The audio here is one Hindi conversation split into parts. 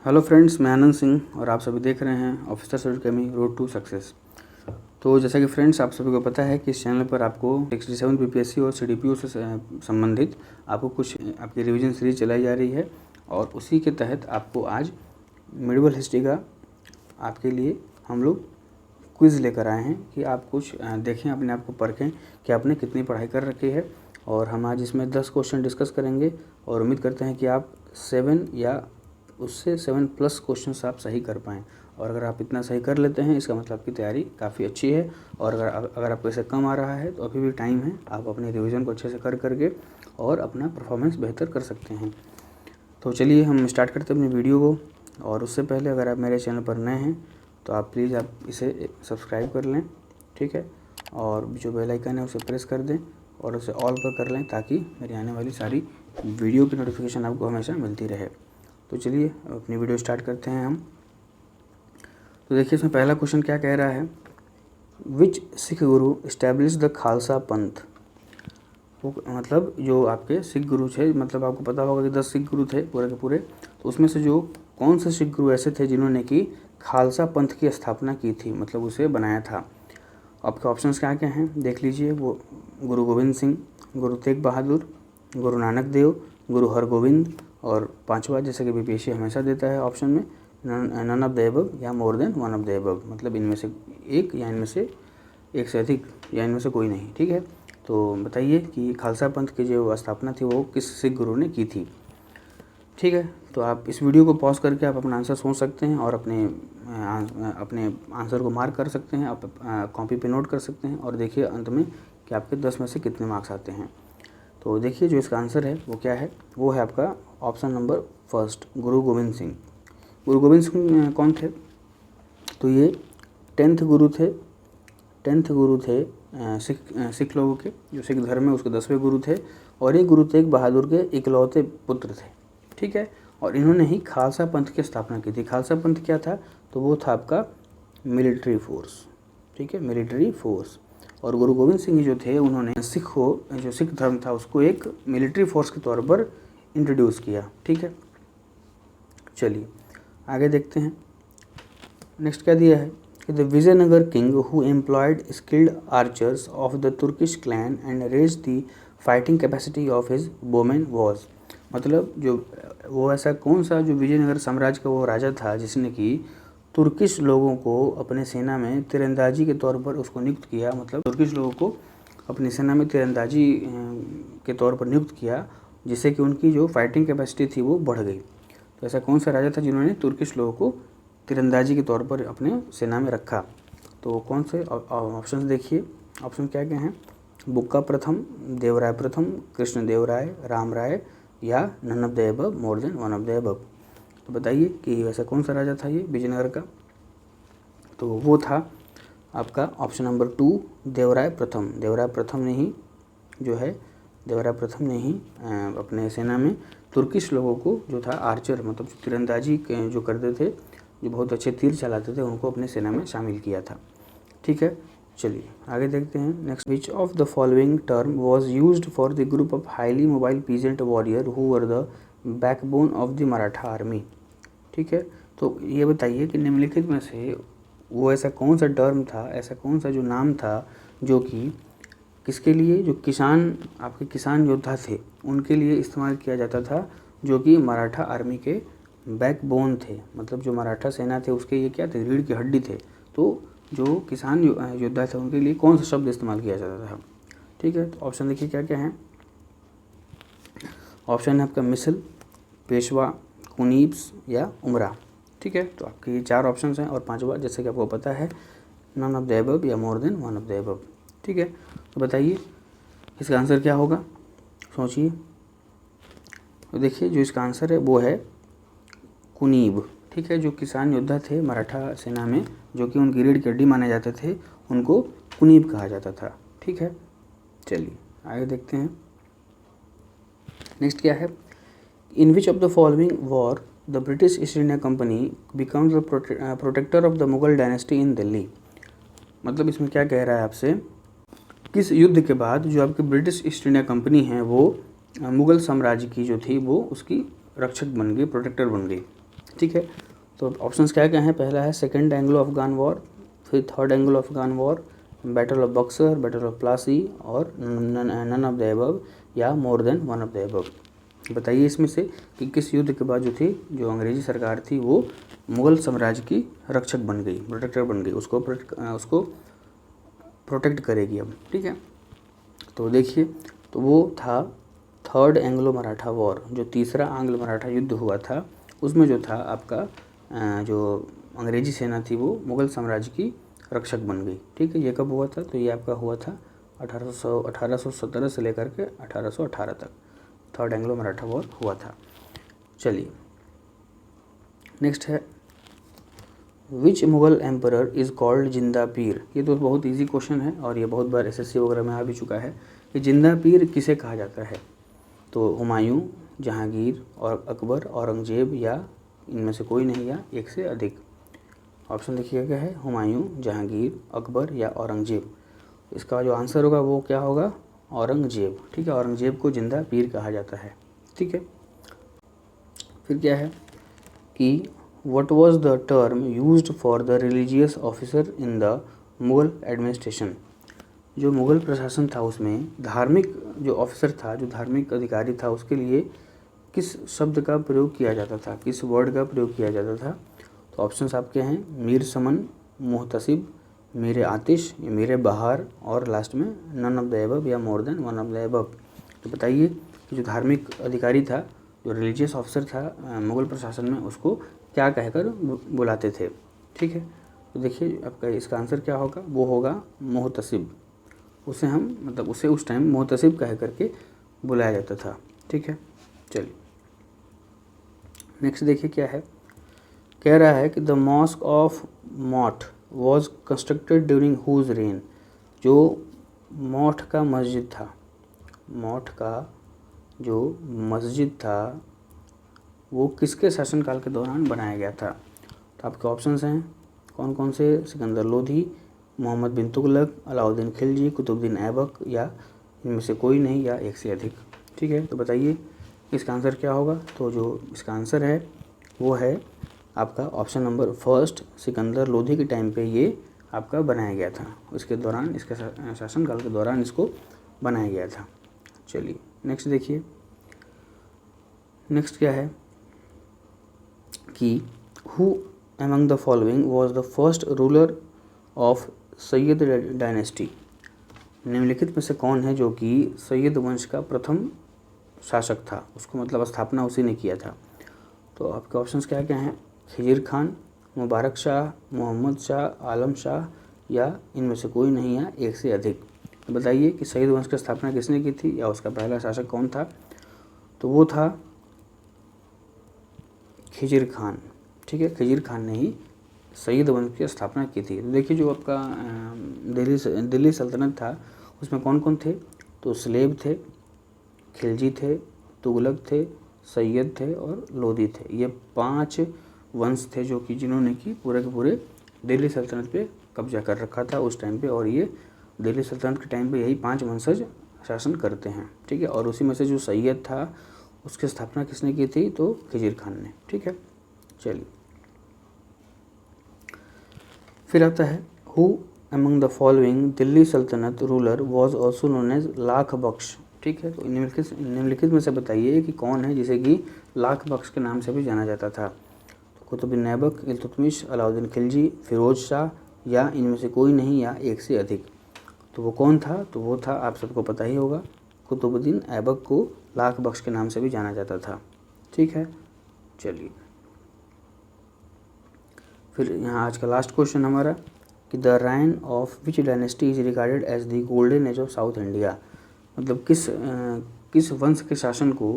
हेलो फ्रेंड्स, मैं आनंद सिंह और आप सभी देख रहे हैं officer search academy road to success. तो जैसा कि फ्रेंड्स आप सभी को पता है कि इस चैनल पर आपको 67 बीपीएससी और सीडीपीओ से संबंधित आपको कुछ आपकी रिवीजन सीरीज चलाई जा रही है और उसी के तहत आपको आज मेडिवल हिस्ट्री का आपके लिए हम लोग क्विज़ लेकर आए हैं कि आप कुछ देखें, अपने आप को परखें कि आपने कितनी पढ़ाई कर रखी है। और हम आज इसमें 10 क्वेश्चन डिस्कस करेंगे और उम्मीद करते हैं कि आप 7 या उससे 7+ क्वेश्चंस आप सही कर पाएँ। और अगर आप इतना सही कर लेते हैं इसका मतलब आपकी तैयारी काफ़ी अच्छी है। और अगर आपको इससे कम आ रहा है तो अभी भी टाइम है, आप अपने रिवीजन को अच्छे से कर करके और अपना परफॉर्मेंस बेहतर कर सकते हैं। तो चलिए हम स्टार्ट करते हैं अपनी वीडियो को। और उससे पहले अगर आप मेरे चैनल पर नए हैं तो आप प्लीज़ आप इसे सब्सक्राइब कर लें, ठीक है। और जो बेल आइकन है उसे प्रेस कर दें और उसे ऑल पर कर लें ताकि मेरी आने वाली सारी वीडियो की नोटिफिकेशन आपको हमेशा मिलती रहे। तो चलिए अपनी वीडियो स्टार्ट करते हैं हम। तो देखिए इसमें पहला क्वेश्चन क्या कह रहा है, विच सिख गुरु इस्टेब्लिश द खालसा पंथ। वो मतलब जो आपके सिख गुरु थे, मतलब आपको पता होगा कि 10 सिख गुरु थे पूरे के पूरे। तो उसमें से जो कौन से सिख गुरु ऐसे थे जिन्होंने कि खालसा पंथ की स्थापना की थी, मतलब उसे बनाया था। आपके ऑप्शंस क्या क्या हैं देख लीजिए। वो गुरु गोविंद सिंह, गुरु तेग बहादुर, गुरु नानक देव, गुरु हरगोविंद और पांचवा जैसे कि बीपीएससी हमेशा देता है ऑप्शन में नन ऑफ द अबव या मोर than one of the above, मतलब इनमें से एक या इनमें से एक से अधिक या इनमें से कोई नहीं, ठीक है। तो बताइए कि खालसा पंथ की जो स्थापना थी वो किस सिख गुरु ने की थी, ठीक है। तो आप इस वीडियो को पॉज करके आप अपना आंसर सोच सकते हैं और अपने आंसर को मार्क कर सकते हैं, आप कॉपी पे नोट कर सकते हैं और देखिए अंत में कि आपके 10 में से कितने मार्क्स आते हैं। तो देखिए जो इसका आंसर है वो क्या है, वो है आपका ऑप्शन नंबर फर्स्ट, गुरु गोविंद सिंह। गुरु गोविंद सिंह कौन थे, तो ये 10th गुरु थे। 10th गुरु थे सिख लोगों के, जो सिख धर्म है उसके 10वें गुरु थे। और ये गुरु तेग बहादुर के इकलौते पुत्र थे, ठीक है। और इन्होंने ही खालसा पंथ की स्थापना की थी। खालसा पंथ क्या था, तो वो था आपका मिलिट्री फोर्स, ठीक है, मिलिट्री फोर्स। और गुरु गोविंद सिंह जो थे उन्होंने जो सिख धर्म था उसको एक मिलिट्री फोर्स के तौर पर इंट्रोड्यूस किया, ठीक है। चलिए आगे देखते हैं। नेक्स्ट क्या दिया है कि the Vijayanagar king who employed skilled archers of the Turkish clan and raised the fighting capacity of his women was. मतलब जो वो ऐसा कौन सा जो विजयनगर साम्राज्य का वो राजा था जिसने कि तुर्किश लोगों को अपने सेना में तीरंदाजी के तौर पर उसको नियुक्त किया, मतलब तुर्किश लोगों को अपनी सेना में तीरंदाजी के तौर पर नियुक्त किया, जिससे कि उनकी जो फाइटिंग कैपेसिटी थी वो बढ़ गई। तो ऐसा कौन सा राजा था जिन्होंने तुर्किश लोगों को तीरंदाजी के तौर पर अपने सेना में रखा। तो कौन से ऑप्शन देखिए, ऑप्शन क्या क्या हैं, बुक्का प्रथम, देवराय प्रथम, कृष्ण देव राय, राम राय या none of the above, more than one of the above. तो बताइए कि वैसा कौन सा राजा था ये विजयनगर का, तो वो था आपका ऑप्शन नंबर 2 देवराय प्रथम। देवराय प्रथम ने ही अपने सेना में तुर्किश लोगों को जो था आर्चर, मतलब तीरंदाजी जो करते थे, जो बहुत अच्छे तीर चलाते थे, उनको अपने सेना में शामिल किया था, ठीक है। चलिए आगे देखते हैं। Next, which of the following term was used for the group of highly mobile peasant warrior who were the backbone of the Maratha army, ठीक है। तो ये बताइए कि निम्नलिखित में से वो ऐसा कौन सा टर्म था, ऐसा कौन सा जो नाम था जो कि किसके लिए, जो आपके किसान योद्धा थे उनके लिए इस्तेमाल किया जाता था, जो कि मराठा आर्मी के बैकबोन थे, मतलब जो मराठा सेना थे उसके ये क्या थे, रीढ़ की हड्डी थे। तो जो किसान योद्धा थे उनके लिए कौन सा शब्द इस्तेमाल किया जाता था, ठीक है। तो ऑप्शन देखिए क्या क्या हैं। ऑप्शन है आपका मिसल, पेशवा, कुनीब्स या उमरा, ठीक है। तो आपके ये 4 ऑप्शन हैं और पांचवा जैसे कि आपको पता है नन ऑफ द अबव या मोर than one of the above, ठीक है। तो बताइए इसका आंसर क्या होगा, सोचिए। तो देखिए जो इसका आंसर है वो है कुनीब, ठीक है। जो किसान योद्धा थे मराठा सेना में, जो कि उनकी रीढ़ की हड्डी माने जाते थे, उनको कुनीब कहा जाता था, ठीक है। चलिए आगे देखते हैं। नेक्स्ट क्या है, in which of the following war the British East India company becomes the protector of the Mughal dynasty in Delhi. मतलब इसमें क्या कह रहा है आपसे, किस युद्ध के बाद जो आपकी ब्रिटिश ईस्ट इंडिया कंपनी है वो मुगल साम्राज्य की जो थी वो उसकी रक्षक बन गई, प्रोटेक्टर बन गई, ठीक है। तो ऑप्शंस क्या क्या हैं, पहला है सेकेंड एंग्लो अफगान वॉर, फिर third Anglo Afghan war, battle of Buxar, battle of Plassey और नन ऑफ द अबव या मोर than one of the above. बताइए इसमें से कि किस युद्ध के बाद जो थी जो अंग्रेजी सरकार थी वो मुग़ल साम्राज्य की रक्षक बन गई, प्रोटेक्टर बन गई, उसको प्रोटेक्ट करेगी अब, ठीक है। तो देखिए, तो वो था थर्ड एंग्लो मराठा वॉर, जो तीसरा आंग्ल मराठा युद्ध हुआ था, उसमें जो था आपका जो अंग्रेजी सेना थी वो मुग़ल साम्राज्य की रक्षक बन गई, ठीक है। ये कब हुआ था, तो ये आपका हुआ था 1817 से लेकर के 1818 तक थर्ड एंग्लो मराठा वॉर हुआ था। चलिए नेक्स्ट है, विच मुग़ल एम्परर इज़ कॉल्ड जिंदा पीर। ये तो बहुत इजी क्वेश्चन है और ये बहुत बार एसएससी वगैरह में आ भी चुका है कि जिंदा पीर किसे कहा जाता है। तो हुमायूं, जहांगीर और अकबर, औरंगजेब या इनमें से कोई नहीं या एक से अधिक। ऑप्शन देखिएगा क्या है, हुमायूं, जहांगीर, अकबर या औरंगजेब। इसका जो आंसर होगा वो क्या होगा, औरंगजेब, ठीक है। औरंगजेब को जिंदा पीर कहा जाता है, ठीक है। फिर क्या है कि what was the term used for the religious officer in the Mughal administration. जो मुग़ल प्रशासन था उसमें धार्मिक जो ऑफिसर था, जो धार्मिक अधिकारी था, उसके लिए किस शब्द का प्रयोग किया जाता था, किस वर्ड का प्रयोग किया जाता था। तो ऑप्शंस आपके हैं मीर समन, मुहतसिब, मीर आतिश, मीर बहार और लास्ट में नन ऑफ द एबव या मोर than one of the above. तो बताइए कि जो धार्मिक अधिकारी था, जो रिलीजियस ऑफिसर था मुग़ल प्रशासन में, उसको क्या कहकर बुलाते थे, ठीक है। तो देखिए आपका इसका आंसर क्या होगा, वो होगा मुहतसिब। उसे हम मतलब उसे उस टाइम मुहतसिब कह करके बुलाया जाता था, ठीक है। चलिए नेक्स्ट देखिए क्या है, कह रहा है कि the mosque of Moth was constructed during whose reign. जो मॉठ का मस्जिद था, मॉठ का जो मस्जिद था वो किसके शासनकाल के दौरान बनाया गया था। तो आपके ऑप्शंस हैं कौन कौन से, सिकंदर लोधी, मोहम्मद बिन तुगलक, अलाउद्दीन खिलजी, कुतुबुद्दीन ऐबक या इनमें से कोई नहीं या एक से अधिक, ठीक है। तो बताइए इसका आंसर क्या होगा। तो जो इसका आंसर है वो है आपका option number first, Sikandar Lodhi के टाइम पे ये आपका बनाया गया था, उसके दौरान, इसके शासनकाल के दौरान इसको बनाया गया था। चलिए नेक्स्ट देखिए, नेक्स्ट क्या है कि who among the following was the first ruler of Syed dynasty. निम्नलिखित में से कौन है जो कि सैयद वंश का प्रथम शासक था, उसको मतलब स्थापना उसी ने किया था। तो आपके ऑप्शंस क्या क्या हैं, खिजिर खान, मुबारक शाह, मोहम्मद शाह, आलम शाह या इनमें से कोई नहीं या एक से अधिक। तो बताइए कि सैयद वंश की स्थापना किसने की थी या उसका पहला शासक कौन था। तो वो था खिजिर खान, ठीक है। खिजिर खान ने ही सैयद वंश की स्थापना की थी। तो देखिए जो आपका दिल्ली सल्तनत था उसमें कौन कौन थे, तो स्लेब थे, खिलजी थे, तुगलक थे, सैयद थे और लोधी थे। ये 5 वंश थे जो कि जिन्होंने कि पूरे के पूरे दिल्ली सल्तनत पे कब्जा कर रखा था उस टाइम पे, और ये दिल्ली सल्तनत के टाइम पे यही 5 वंशज शासन करते हैं, ठीक है। और उसी में से जो सैयद था उसकी स्थापना किसने की थी, तो खिजिर खान ने, ठीक है। चलिए फिर आता है who among the following Delhi Sultanate ruler was also known as Lakh Bakhsh, ठीक है। तो निम्नलिखित में से बताइए कि कौन है जिसे कि लाख बख्श के नाम से भी जाना जाता था। तो कुतुबुद्दीन ऐबक, इल्तुतमिश, अलाउद्दीन खिलजी, फिरोज शाह या इनमें से कोई नहीं या एक से अधिक। तो वो कौन था, तो वो था, आप सबको पता ही होगा, कुतुबुद्दीन ऐबक को लाख बख्श के नाम से भी जाना जाता था, ठीक है। चलिए फिर यहाँ आज का लास्ट क्वेश्चन हमारा कि the reign of which dynasty is regarded as the golden age of South India. मतलब किस वंश के शासन को,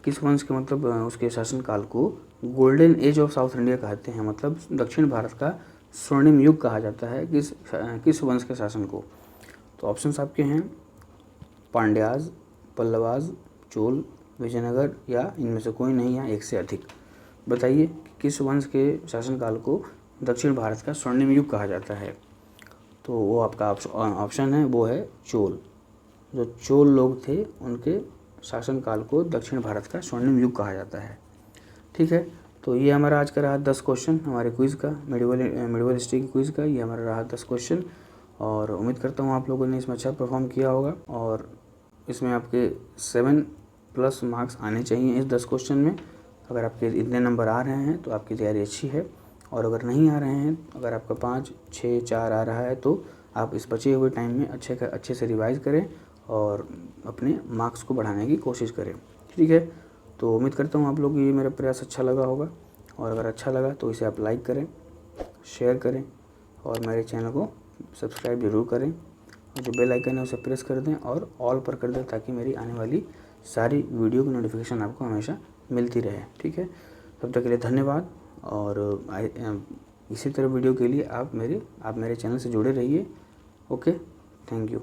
किस वंश के मतलब उसके शासनकाल को golden age of South India कहते हैं, मतलब दक्षिण भारत का स्वर्णिम युग कहा जाता है किस वंश के शासन को। तो ऑप्शंस आपके हैं पांड्याज, पल्लवाज, चोल, विजयनगर या इनमें से कोई नहीं या एक से अधिक। बताइए कि किस वंश के शासनकाल को दक्षिण भारत का स्वर्णिम युग कहा जाता है। तो वो आपका ऑप्शन है वो है चोल। जो चोल लोग थे उनके शासनकाल को दक्षिण भारत का स्वर्णिम युग कहा जाता है, ठीक है। तो ये हमारा आज का रहा 10 क्वेश्चन हमारे क्विज़ का, मेडिवल हिस्ट्री की क्विज़ का। ये हमारा रहा 10 क्वेश्चन और उम्मीद करता हूँ आप लोगों ने इसमें अच्छा परफॉर्म किया होगा और इसमें आपके 7+ मार्क्स आने चाहिए इस 10 क्वेश्चन में। अगर आपके इतने नंबर आ रहे हैं तो आपकी तैयारी अच्छी है, और अगर नहीं आ रहे हैं, अगर आपका 5, 6, 4 आ रहा है तो आप इस बचे हुए टाइम में अच्छे से रिवाइज़ करें और अपने मार्क्स को बढ़ाने की कोशिश करें। ठीक है, तो उम्मीद करता हूँ आप लोग को ये मेरा प्रयास अच्छा लगा होगा, और अगर अच्छा लगा तो इसे आप लाइक करें, शेयर करें और मेरे चैनल को सब्सक्राइब ज़रूर करें, और जो बेल आइकन है उसे प्रेस कर दें और ऑल पर कर दें, ताकि मेरी आने वाली सारी वीडियो की नोटिफिकेशन आपको हमेशा मिलती रहे। ठीक है, तब तक के लिए धन्यवाद, और इसी तरह वीडियो के लिए आप मेरे चैनल से जुड़े रहिए। Okay, thank you.